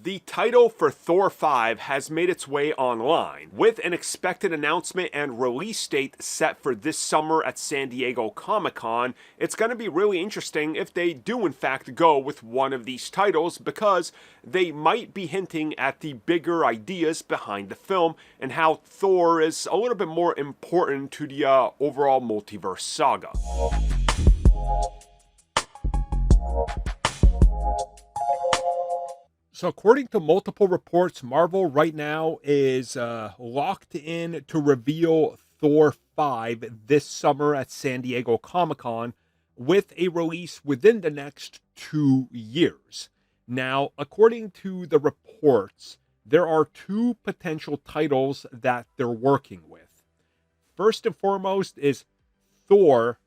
The title for Thor 5 has made its way online, with an expected announcement and release date set for this summer at San Diego Comic-Con. It's going to be really interesting if they do in fact go with one of these titles, because they might be hinting at the bigger ideas behind the film and how Thor is a little bit more important to the overall multiverse saga. So according to multiple reports, Marvel right now is locked in to reveal Thor 5 this summer at San Diego Comic-Con, with a release within the next 2 years. Now, according to the reports, there are two potential titles that they're working with. First and foremost is Thor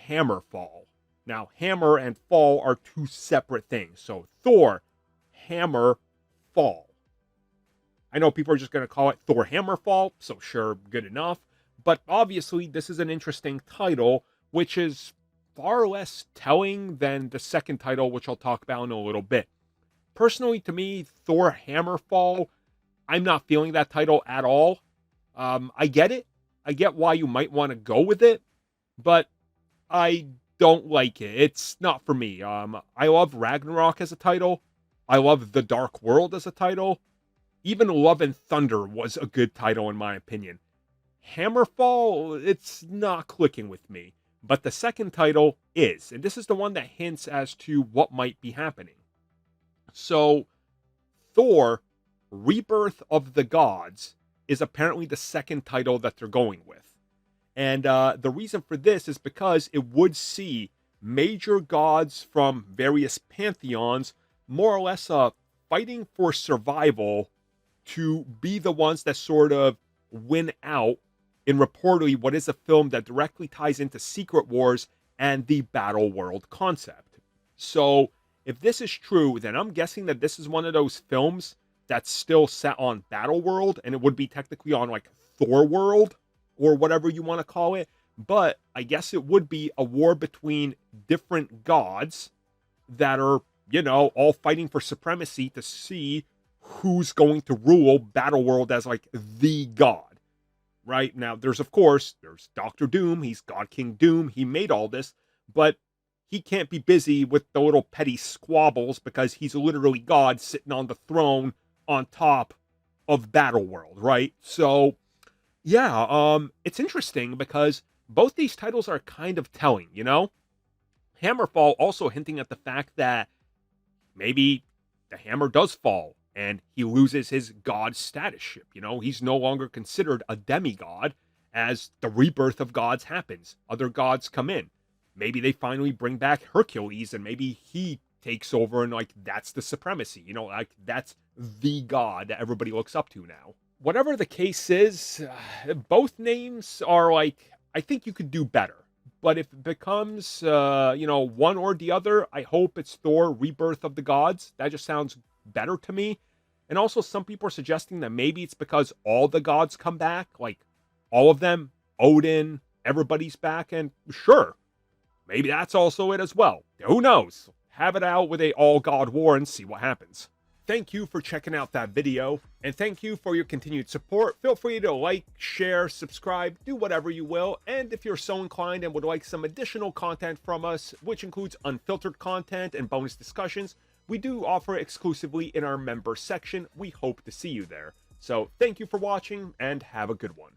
Hammerfall. Now, hammer and fall are two separate things. So Thor Hammer Fall. I know people are just going to call it Thor Hammerfall, so sure, good enough. But obviously, this is an interesting title, which is far less telling than the second title, which I'll talk about in a little bit. Personally, to me, Thor Hammerfall, I'm not feeling that title at all. I get it. I get why you might want to go with it, but I don't like it. It's not for me. I love Ragnarok as a title. I love The Dark World as a title. Even Love and Thunder was a good title in my opinion. Hammerfall, it's not clicking with me. But the second title is, and this is the one that hints as to what might be happening. So, Thor, Rebirth of the Gods, is apparently the second title that they're going with. And the reason for this is because it would see major gods from various pantheons more or less fighting for survival to be the ones that sort of win out in reportedly what is a film that directly ties into Secret Wars and the Battle World concept. So, if this is true, then I'm guessing that this is one of those films that's still set on Battle World, and it would be technically on like Thor World, or whatever you want to call it. But I guess it would be a war between different gods that are, you know, all fighting for supremacy to see who's going to rule Battleworld as like the god. Right now, there's Doctor Doom. He's God King Doom. He made all this, but he can't be busy with the little petty squabbles because he's literally God sitting on the throne on top of Battleworld, right? So, yeah, it's interesting because both these titles are kind of telling, you know? Hammerfall also hinting at the fact that maybe the hammer does fall and he loses his god status ship. You know, he's no longer considered a demigod as the rebirth of gods happens. Other gods come in. Maybe they finally bring back Hercules and maybe he takes over and like that's the supremacy. You know, like that's the god that everybody looks up to now. Whatever the case is, both names are like, I think you could do better. But if it becomes, one or the other, I hope it's Thor, Rebirth of the Gods. That just sounds better to me. And also, some people are suggesting that maybe it's because all the gods come back. Like, all of them. Odin, everybody's back. And sure, maybe that's also it as well. Who knows? Have it out with a all-god war and see what happens. Thank you for checking out that video, and thank you for your continued support. Feel free to like, share, subscribe, do whatever you will, and if you're so inclined and would like some additional content from us, which includes unfiltered content and bonus discussions, we do offer exclusively in our member section. We hope to see you there. So thank you for watching, and have a good one.